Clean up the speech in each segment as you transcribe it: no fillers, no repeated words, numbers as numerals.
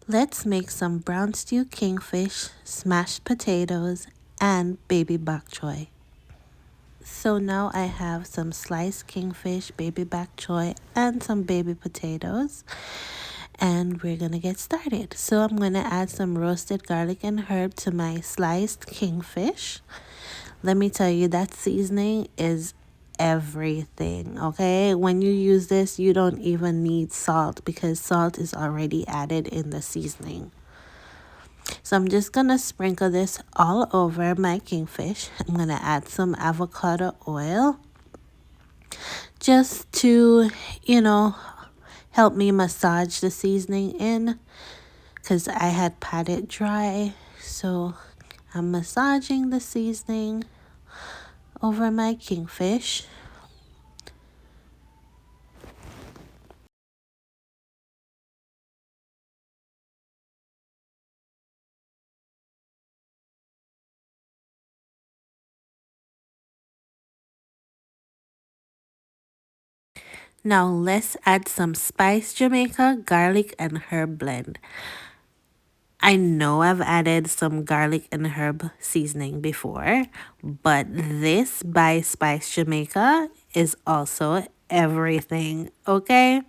Let's make some brown stew kingfish, smashed potatoes, and baby bok choy. So now I have some sliced kingfish, baby bok choy, and some baby potatoes. And we're gonna get started. So I'm gonna add some roasted garlic and herb to my sliced kingfish. Let me tell you, that seasoning is everything, okay? When you use this, you don't even need salt because salt is already added in the seasoning. So I'm just gonna sprinkle this all over my kingfish. I'm gonna add some avocado oil just to, help me massage the seasoning in because I had pat it dry. So I'm massaging the seasoning over my kingfish. Now let's add some spice Jamaica, garlic, and herb blend. I know I've added some garlic and herb seasoning before, but this by Spice Jamaica is also everything, okay?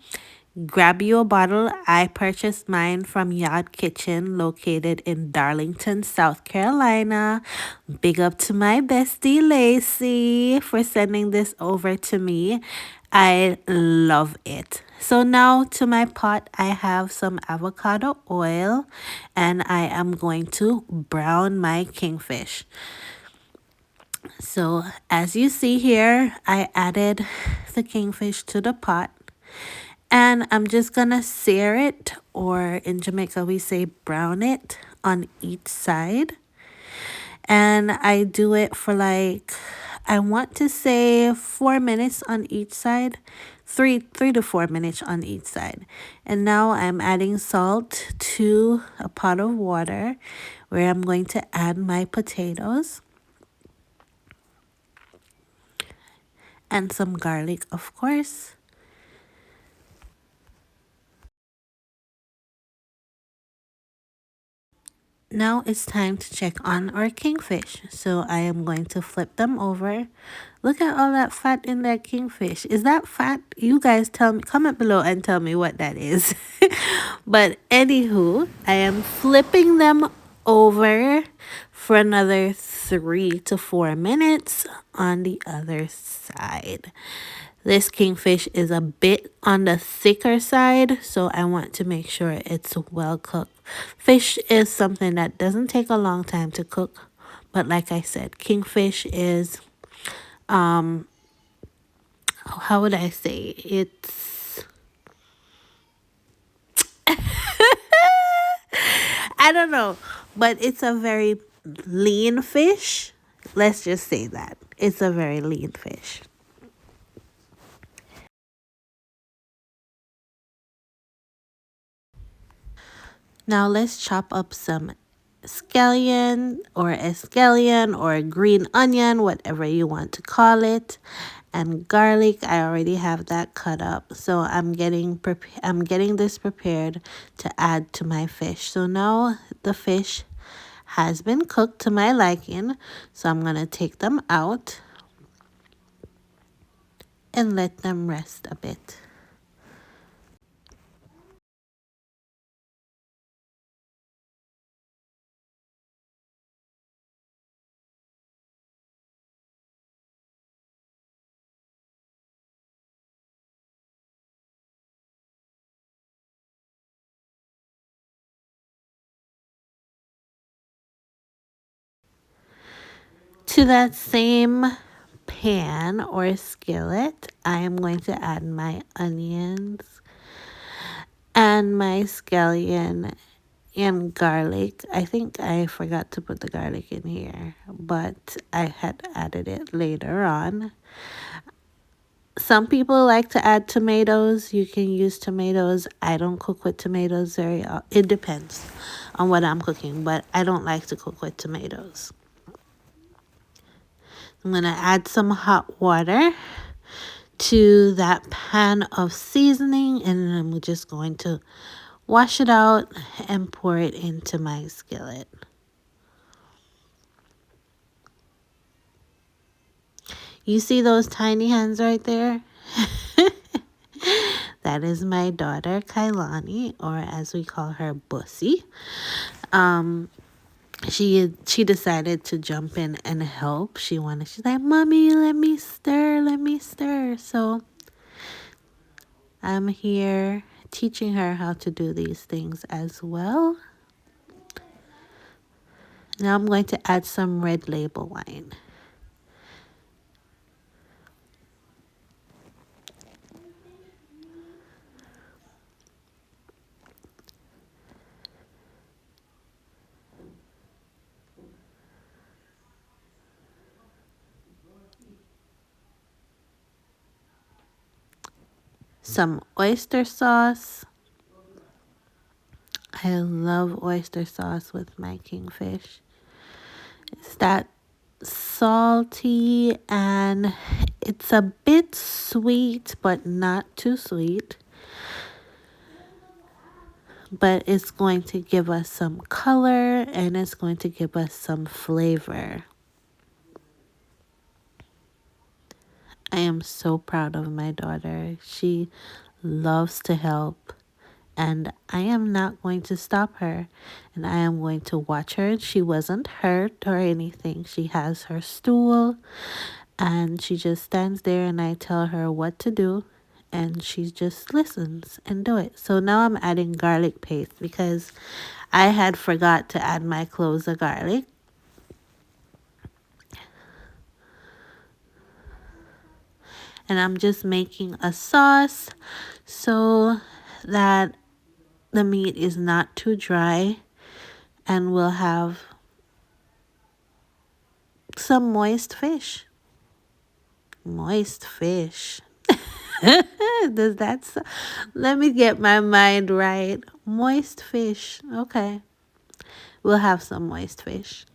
Grab you a bottle. I purchased mine from Yard Kitchen located in Darlington, South Carolina. Big up to my bestie Lacey for sending this over to me. I love it. So now to my pot, I have some avocado oil and I am going to brown my kingfish. So as you see here, I added the kingfish to the pot. And I'm just gonna sear it, or in Jamaica we say brown it on each side. And I do it for like, I want to say 4 minutes on each side, three to 4 minutes on each side. And now I'm adding salt to a pot of water where I'm going to add my potatoes and some garlic, of course. Now it's time to check on our kingfish. So I am going to flip them over. Look at all that fat in that kingfish. Is that fat? You guys tell me, comment below and tell me what that is. But anywho, I am flipping them over for another 3 to 4 minutes on the other side. This kingfish is a bit on the thicker side, so I want to make sure it's well cooked. Fish is something that doesn't take a long time to cook, but like I said, kingfish is, how would I say, it's, I don't know, but it's a very lean fish. Let's just say that. It's a very lean fish. Now let's chop up some scallion or escallion or green onion, whatever you want to call it, and garlic. I already have that cut up, so I'm getting this prepared to add to my fish. So now the fish has been cooked to my liking, so I'm gonna take them out and let them rest a bit. To that same pan or skillet, I am going to add my onions and my scallion and garlic. I think I forgot to put the garlic in here, but I had added it later on. Some people like to add tomatoes. You can use tomatoes. I don't cook with tomatoes very often. It depends on what I'm cooking, but I don't like to cook with tomatoes. I'm going to add some hot water to that pan of seasoning, and I'm just going to wash it out, and pour it into my skillet. You see those tiny hands right there? That is my daughter, Kailani, or as we call her, Bussy. Um, she decided to jump in and help. She's like, Mommy, let me stir, let me stir. So I'm here teaching her how to do these things as well. Now I'm going to add some red label wine. Some oyster sauce. I love oyster sauce with my kingfish. It's that salty and it's a bit sweet, but not too sweet. But it's going to give us some color and it's going to give us some flavor. I am so proud of my daughter. She loves to help. And I am not going to stop her. And I am going to watch her. She wasn't hurt or anything. She has her stool. And she just stands there and I tell her what to do. And she just listens and do it. So now I'm adding garlic paste because I had forgot to add my cloves of garlic. And I'm just making a sauce so that the meat is not too dry and we'll have some moist fish. Moist fish. Does that let me get my mind right. Moist fish. Okay. We'll have some moist fish.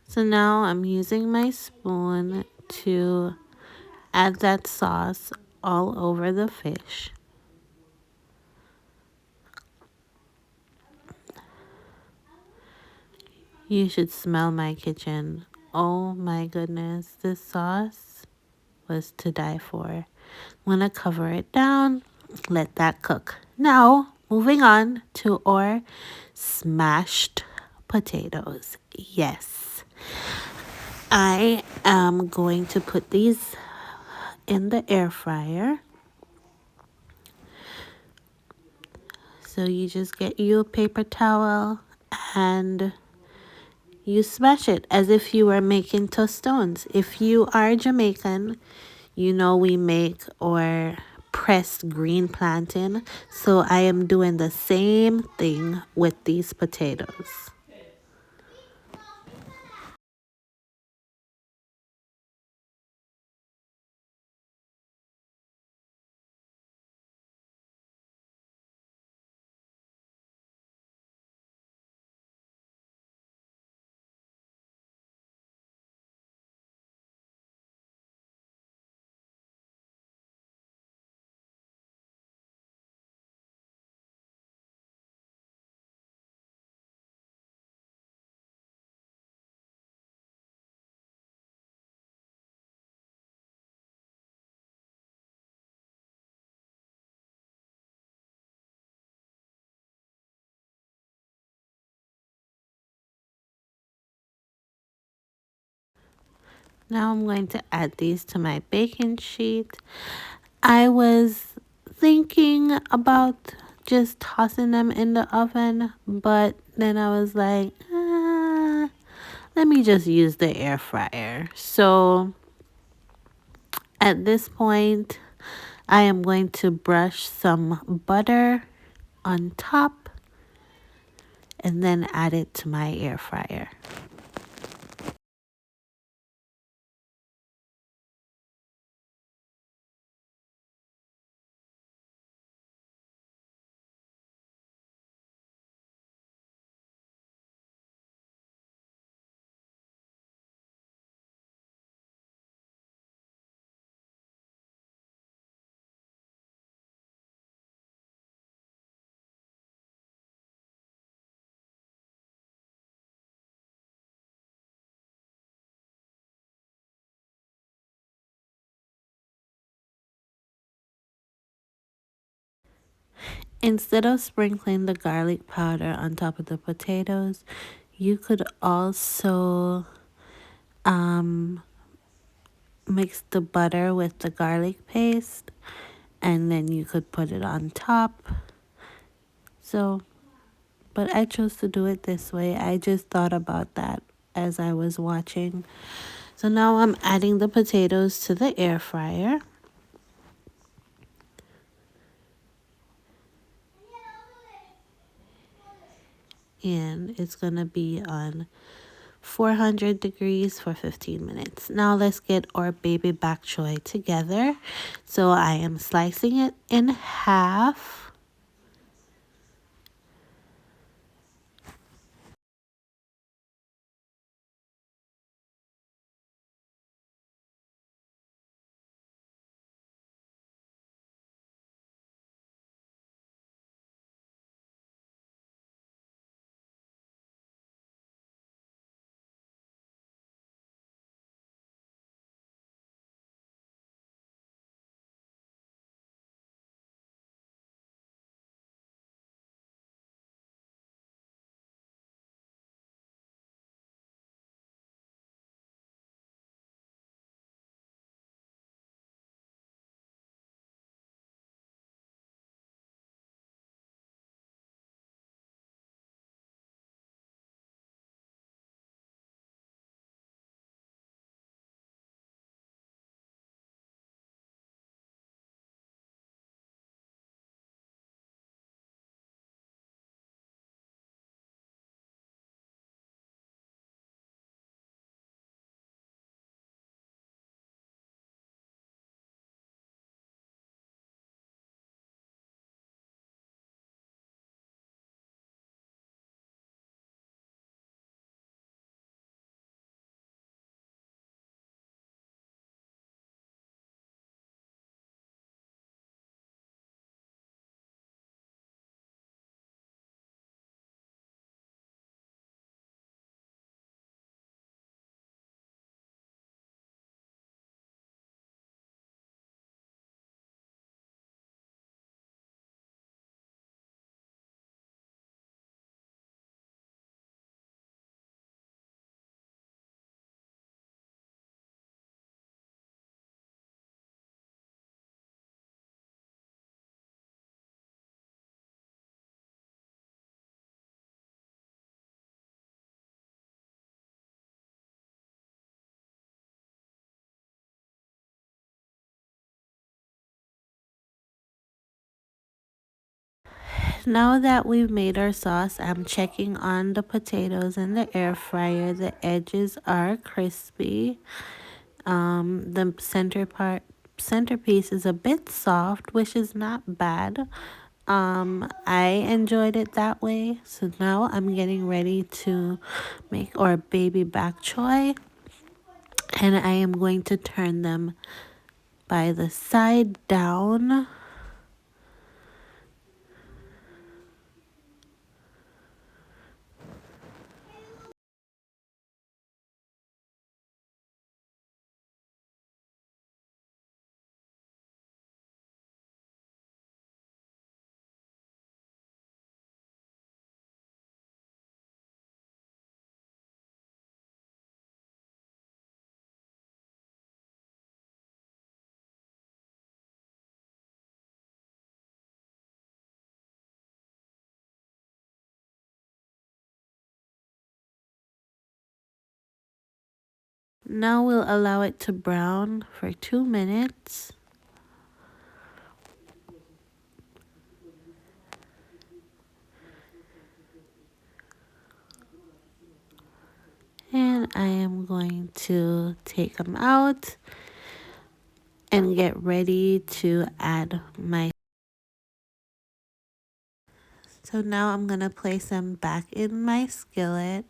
So now I'm using my spoon to add that sauce all over the fish. You should smell my kitchen. Oh my goodness, this sauce was to die for. I'm gonna cover it down, let that cook. Now, moving on to our smashed potatoes. Yes, I am going to put these in the air fryer. So you just get you a paper towel and you smash it as if you were making tostones. If you are Jamaican, you know we make our pressed green plantain. So I am doing the same thing with these potatoes. Now I'm going to add these to my baking sheet. I was thinking about just tossing them in the oven, but then I was like, let me just use the air fryer. So at this point, I am going to brush some butter on top and then add it to my air fryer. Instead of sprinkling the garlic powder on top of the potatoes, you could also um, mix the butter with the garlic paste and then you could put it on top. So, but I chose to do it this way. I just thought about that as I was watching. So now I'm adding the potatoes to the air fryer. And it's going to be on 400 degrees for 15 minutes. Now let's get our baby bok choy together. So I am slicing it in half. Now that we've made our sauce, I'm checking on the potatoes in the air fryer. The edges are crispy. The centerpiece is a bit soft, which is not bad. I enjoyed it that way. So now I'm getting ready to make our baby bok choy, and I am going to turn them by the side down. Now we'll allow it to brown for 2 minutes. And I am going to take them out and get ready to add my. So now I'm going to place them back in my skillet.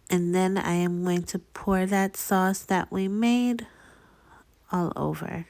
And then I am going to pour that sauce that we made all over.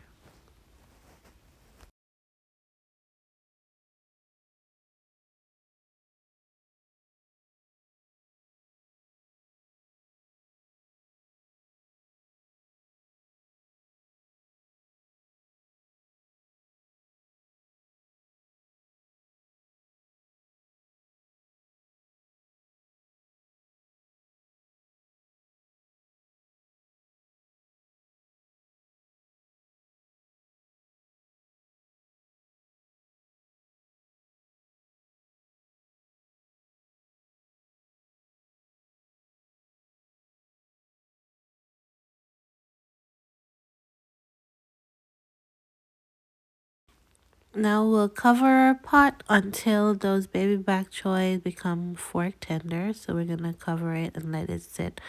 Now we'll cover our pot until those baby bok choy become fork tender. So we're going to cover it and let it sit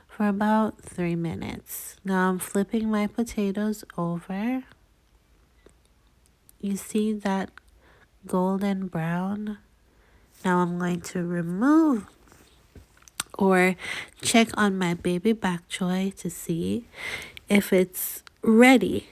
for about 3 minutes. Now I'm flipping my potatoes over. You see that golden brown? Now I'm going to remove or check on my baby bok choy to see if it's ready.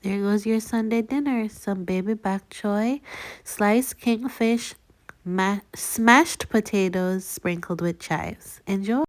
There goes your Sunday dinner. Some baby bok choy, sliced kingfish, smashed potatoes sprinkled with chives. Enjoy.